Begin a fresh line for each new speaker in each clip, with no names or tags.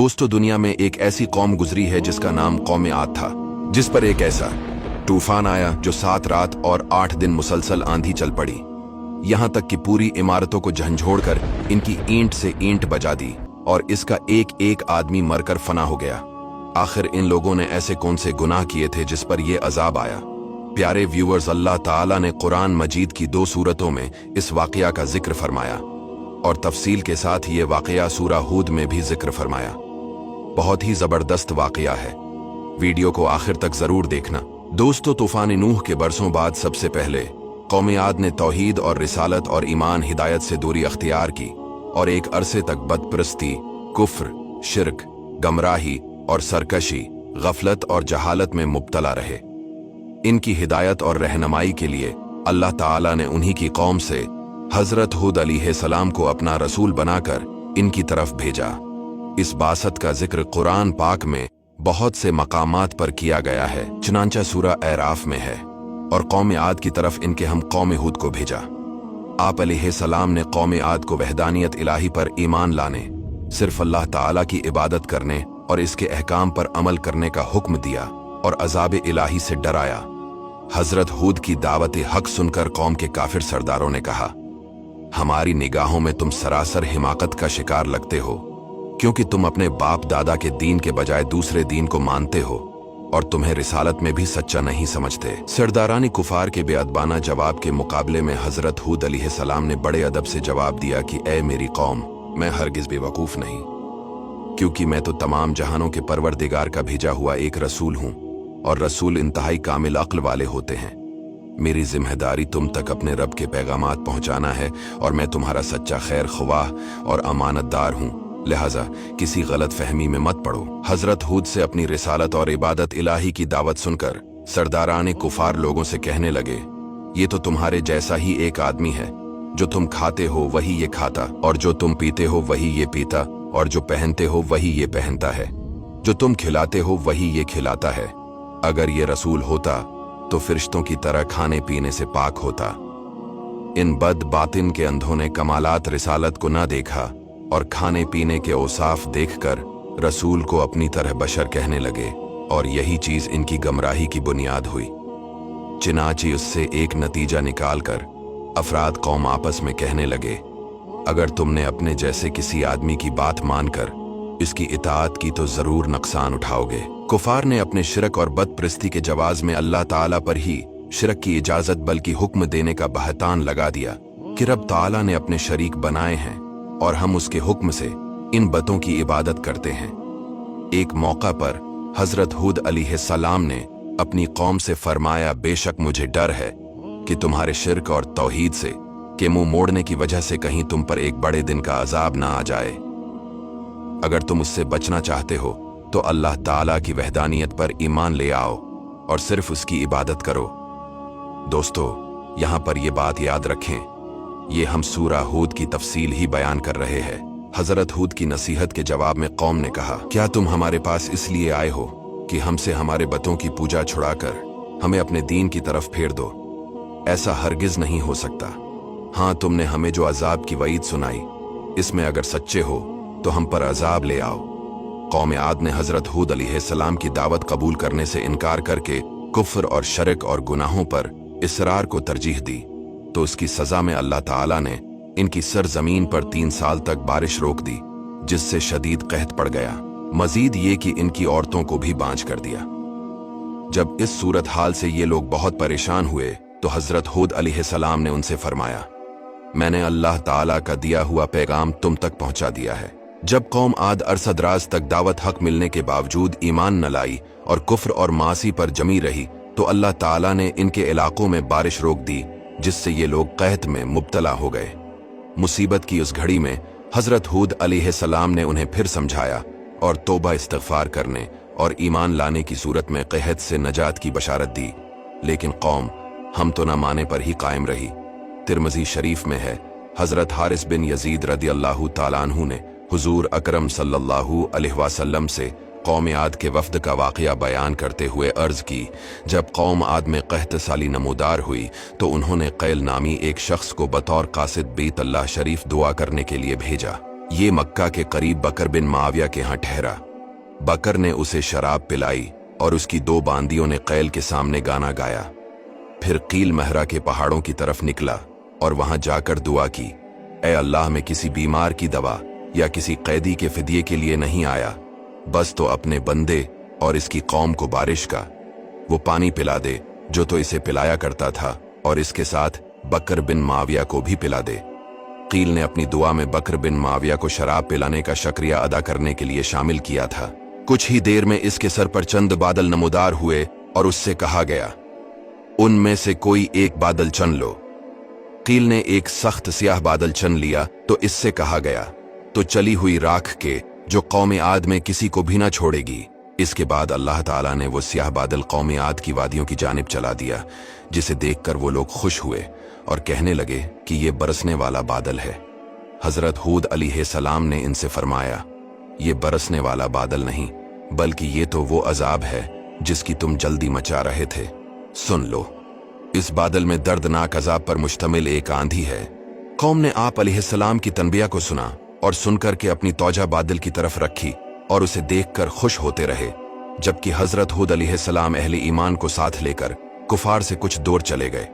दोस्तों, दुनिया में एक ऐसी कौम गुजरी है जिसका नाम कौम आद था, जिस पर एक ऐसा तूफान आया जो 7 रात और 8 दिन मुसलसल आंधी चल पड़ी, यहां तक कि पूरी इमारतों को झंझोड़कर इनकी ईंट से ईंट बजा दी और इसका एक एक आदमी मरकर फना हो गया। आखिर इन लोगों ने ऐसे कौन से गुनाह किए थे जिस पर यह अजाब आया? प्यारे व्यूअर्स, अल्लाह ताला ने कुरान मजीद की 2 सूरतों में इस वाकया का जिक्र फरमाया और तफसील के साथ ये वाकया सूरा हूद में भी जिक्र फरमाया। बहुत ही जबरदस्त वाकया है, वीडियो को आखिर तक जरूर देखना। दोस्तों, तूफान नूह के बरसों बाद सबसे पहले कौम आद ने तौहीद और रिसालत और ईमान हिदायत से दूरी अख्तियार की और एक अरसे तक बदप्रस्ती, कुफ्र, शिरक, गमराही और सरकशी, गफलत और जहालत में मुब्तला रहे। इनकी हिदायत और रहनुमाई के लिए अल्लाह ताला ने उन्हीं की कौम से हजरत हूद अलैहिस्सलाम को अपना रसूल बनाकर इनकी तरफ भेजा। इस बासत का जिक्र कुरान पाक में बहुत से मकामात पर किया गया है, चुनांचा सूरा एराफ में है। और कौम आद की तरफ इनके हम कौम हूद को भेजा। आप अलैहिस्सलाम ने कौम आद को वहदानियत इलाही पर ईमान लाने, सिर्फ अल्लाह ताला की इबादत करने और इसके अहकाम पर अमल करने का हुक्म दिया और अजाब इलाही से डराया। हजरत हूद की दावत हक सुनकर कौम के काफिर सरदारों ने कहा, हमारी निगाहों में तुम सरासर हिमाकत का शिकार लगते हो, क्योंकि तुम अपने बाप दादा के दीन के बजाय दूसरे दीन को मानते हो और तुम्हें रिसालत में भी सच्चा नहीं समझते। सरदारानी कुफार के बेअदबाना जवाब के मुकाबले में हजरत हूद अलैहिस्सलाम ने बड़े अदब से जवाब दिया कि ए मेरी कौम, मैं हरगिज बेवकूफ नहीं, क्योंकि मैं तो तमाम जहानों के परवरदिगार का भेजा हुआ एक रसूल हूं और रसूल इंतहाई कामिल अक्ल वाले होते हैं। मेरी जिम्मेदारी तुम तक अपने रब के पैगामात पहुंचाना है और मैं तुम्हारा सच्चा खैर ख्वाह और अमानतदार हूं, लिहाजा किसी गलत फहमी में मत पड़ो। हजरत हूद से अपनी रिसालत और इबादत इलाही की दावत सुनकर सरदाराने कुफार लोगों से कहने लगे, ये तो तुम्हारे जैसा ही एक आदमी है, जो तुम खाते हो वही ये खाता और जो तुम पीते हो वही ये पीता और जो पहनते हो वही ये पहनता है, जो तुम खिलाते हो वही ये खिलाता है। अगर ये रसूल होता तो फरिश्तों की तरह खाने पीने से पाक होता। इन बद बातिन के अंधों ने कमालात रिसालत को न देखा और खाने पीने के औसाफ देखकर रसूल को अपनी तरह बशर कहने लगे और यही चीज इनकी गमराही की बुनियाद हुई। चिनाची उससे एक नतीजा निकालकर अफराद कौम आपस में कहने लगे, अगर तुमने अपने जैसे किसी आदमी की बात मानकर इसकी इताअत की तो जरूर नुकसान उठाओगे। कुफार ने अपने शिरक और बदप्रस्ती के जवाज में अल्लाह ताला पर ही शिरक की इजाजत बल्कि हुक्म देने का बहतान लगा दिया कि रब ताला ने अपने शरीक बनाए हैं और हम उसके हुक्म से इन बतों की इबादत करते हैं। एक मौका पर हजरत हूद अलैहिस्सलाम ने अपनी कौम से फरमाया, बेशक मुझे डर है कि तुम्हारे शिरक और तौहीद से के मुंह मोड़ने की वजह से कहीं तुम पर एक बड़े दिन का अजाब ना आ जाए। अगर तुम उससे बचना चाहते हो तो अल्लाह ताला की वहदानियत पर ईमान ले आओ और सिर्फ उसकी इबादत करो। दोस्तों, यहां पर यह बात याद रखें, ये हम सूरा हूद की तफसील ही बयान कर रहे हैं। हजरत हूद की नसीहत के जवाब में कौम ने कहा, क्या तुम हमारे पास इसलिए आए हो कि हमसे हमारे बतों की पूजा छुड़ाकर हमें अपने दीन की तरफ फेर दो? ऐसा हरगिज नहीं हो सकता। हाँ, तुमने हमें जो अजाब की वईद सुनाई, इसमें अगर सच्चे हो तो हम पर अजाब ले आओ। कौम आद ने हजरत हूद अलैहिस्सलाम की दावत कबूल करने से इनकार करके कुफ्र और शरक और गुनाहों पर इसरार को तरजीह दी, तो उसकी सजा में अल्लाह ताला ने इनकी सरजमीन पर 3 साल तक बारिश रोक दी, जिससे शदीद कहत पड़ गया। मजीद ये कि इनकी औरतों को भी बांझ कर दिया। जब इस सूरत हाल से ये लोग बहुत परेशान हुए तो हजरत हूद अलैहिस्सलाम ने उनसे फरमाया, मैंने अल्लाह ताला का दिया हुआ पैगाम तुम तक पहुंचा दिया है। जब कौम आद अरसदराज तक दावत हक मिलने के बावजूद ईमान न लाई और कुफ्र और मासी पर जमी रही, तो अल्लाह ताला ने इनके इलाकों में बारिश रोक दी, जिससे ये लोग कहत में मुब्तला हो गए। मुसीबत की उस घड़ी में हजरत हूद अलैहिस्सलाम ने उन्हें फिर समझाया और तौबा इस्तिग़फ़ार करने और ईमान लाने की सूरत में कहत से नजात की बशारत दी, लेकिन कौम हम तो न माने पर ही कायम रही। तिरमिज़ी शरीफ में है, हजरत हारिस बिन यजीद रदियल्लाहु ताला अन्हु ने हुजूर अकरम सल्लल्लाहु अलैहि वसल्लम से कौम आद के वफ्द का वाक़या बयान करते हुए अर्ज की, जब कौम आद में कहत साली नमूदार हुई तो उन्होंने कैल नामी एक शख्स को बतौर कासिद बीत अल्लाह शरीफ दुआ करने के लिए भेजा। ये मक्का के करीब बकर बिन माविया के यहाँ ठहरा। बकर ने उसे शराब पिलाई और उसकी 2 बांदियों ने कैल के सामने गाना गाया। फिर कील महरा के पहाड़ों की तरफ निकला और वहां जाकर दुआ की, ऐ अल्लाह, मैं किसी बीमार की दवा या किसी कैदी के फिदिये के लिए नहीं आया, बस तो अपने बंदे और इसकी कौम को बारिश का वो पानी पिला दे जो तो इसे पिलाया करता था, और इसके साथ बकर बिन माविया को भी पिला दे। कील ने अपनी दुआ में बकर बिन माविया को शराब पिलाने का शुक्रिया अदा करने के लिए शामिल किया था। कुछ ही देर में इसके सर पर चंद बादल नमूदार हुए और उससे कहा गया, उनमें से कोई एक बादल चुन लो। कील ने एक सख्त स्याह बादल चुन लिया तो इससे कहा गया, तो चली हुई राख के जो कौम आद में किसी को भी ना छोड़ेगी। इसके बाद अल्लाह ताला ने वो स्याह बादल कौम आद की वादियों की जानिब चला दिया, जिसे देखकर वो लोग खुश हुए और कहने लगे कि ये बरसने वाला बादल है। हजरत हूद अलैहिस्सलाम ने इनसे फरमाया, ये बरसने वाला बादल नहीं, बल्कि ये तो वो अजाब है जिसकी तुम जल्दी मचा रहे थे। सुन लो, इस बादल में दर्दनाक अजाब पर मुश्तमिल एक आंधी है। कौम ने आप अलैहिस्सलाम की तनबिया को सुना और सुनकर के अपनी तौजा बादल की तरफ रखी और उसे देखकर खुश होते रहे, जबकि हजरत हूद अलैहिस्सलाम अहले ईमान को साथ लेकर कुफार से कुछ दूर चले गए।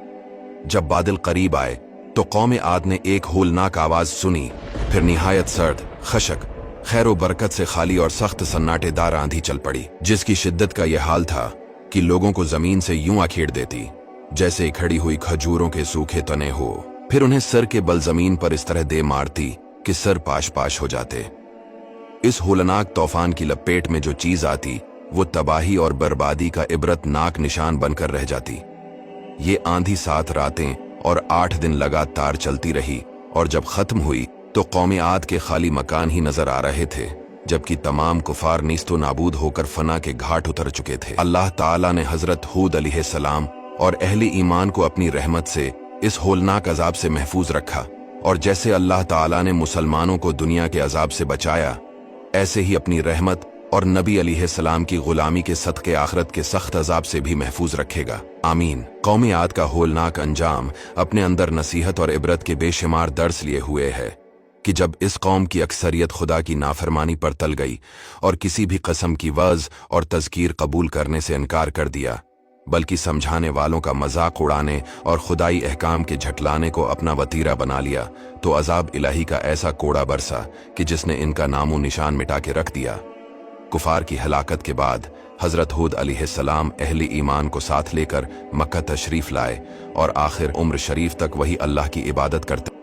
जब बादल करीब आए तो कौम आद ने एक होलनाक आवाज सुनी, फिर निहायत सर्द, खशक, खैर बरकत से खाली और सख्त सन्नाटेदार आंधी चल पड़ी, जिसकी शिद्दत का यह हाल था कि लोगों को जमीन से यूं आखेड़ देती जैसे खड़ी हुई खजूरों के सूखे तने हो। फिर उन्हें सर के बल जमीन पर इस तरह दे मारती कि सर पाश पाश हो जाते। इस होलनाक तूफान की लपेट में जो चीज आती वो तबाही और बर्बादी का इबरतनाक निशान बनकर रह जाती। ये आंधी 7 रातें और 8 दिन लगातार चलती रही, और जब खत्म हुई तो कौम आद के खाली मकान ही नजर आ रहे थे, जबकि तमाम कुफार नीस्तो नाबूद होकर फना के घाट उतर चुके थे। अल्लाह ताला ने हजरत हूद अलैहिस्सलाम और अहले ईमान को अपनी रहमत से इस होलनाक अजाब से महफूज रखा, और जैसे अल्लाह ताला ने मुसलमानों को दुनिया के अजाब से बचाया, ऐसे ही अपनी रहमत और नबी अलैहिस्सलाम की गुलामी के सदक़े आखिरत के सख्त अजाब से भी महफूज रखेगा। आमीन। कौम आद का होलनाक अंजाम अपने अंदर नसीहत और इबरत के बेशुमार दर्स लिए हुए है कि जब इस कौम की अक्सरियत खुदा की नाफरमानी पर तल गई और किसी भी कस्म की वज़ और तज़कीर कबूल करने से इनकार कर दिया, बल्कि समझाने वालों का मजाक उड़ाने और खुदाई अहकाम के झटलाने को अपना वतीरा बना लिया, तो अजाब इलाही का ऐसा कोड़ा बरसा कि जिसने इनका नामो निशान मिटा के रख दिया। कुफार की हलाकत के बाद हजरत हूद अलैहिस्सलाम अहले ईमान को साथ लेकर मक्का तशरीफ लाए और आखिर उम्र शरीफ तक वही अल्लाह की इबादत करते